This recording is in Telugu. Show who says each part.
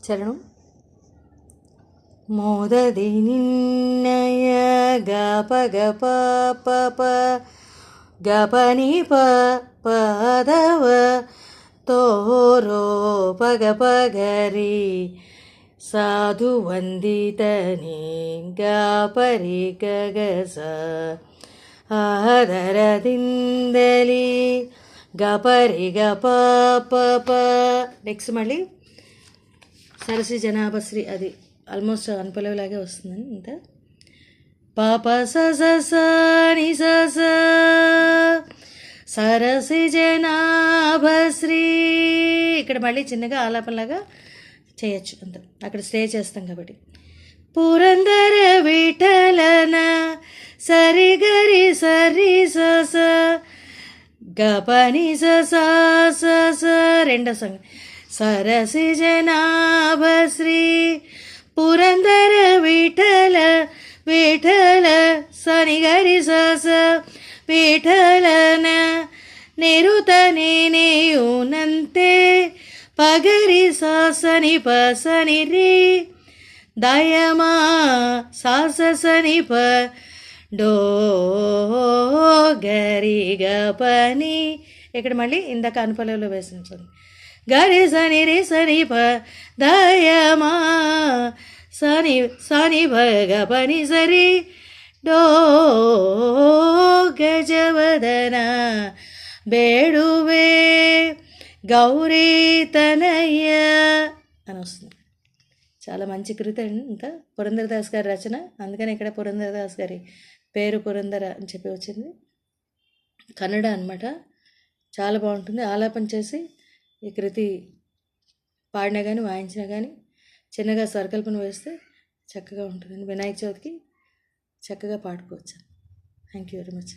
Speaker 1: చరణం. మోదది నిన్నయ గప గప ప గపని పదవ తోరో పగ పగరి సాధు వందితని గపరి గగస ఆదరదిందలి గపరి గప ప. నెక్స్ట్ మళ్ళీ సరసి జనాభశ్రీ, అది ఆల్మోస్ట్ అనుపలలాగే వస్తుందని ఇంత. పాప సని సరసి జనాభశ్రీ. ఇక్కడ మళ్ళీ చిన్నగా ఆలాపనలాగా చేయొచ్చు అంత, అక్కడ స్టే చేస్తాం కాబట్టి. పురందర విఠలన సరి గరి సరి స గపని స రెండో సంగ సరసి జనాభశ్రీ పురందర విఠల విఠల సని గరి స విఠలన నిరుత నేనేయునంతే పగరి సని పసని రి దయమా సని ప డో గరి గపని. ఇక్కడ మళ్ళీ ఇందాక అనుపలలో వేసించండి. గరి సని రి సని ప దయమా సని సని భ గపని సరి డో గజవదన బేడువే గౌరీ తనయ్య అని వస్తుంది. చాలా మంచి కృతి అండి. ఇంకా పురంధరదాస్ గారి రచన, అందుకని ఇక్కడ పురంధరదాస్ గారి పేరు పురంధర అని చెప్పి వచ్చింది. కన్నడ అనమాట. చాలా బాగుంటుంది. ఆలాపన చేసి ఈ కృతి పాడినా కానీ వాయించినా కానీ చిన్నగా స్వరకల్పన వేస్తే చక్కగా ఉంటుంది. వినాయక చవితికి చక్కగా పాడుకోవచ్చు. Thank you very much.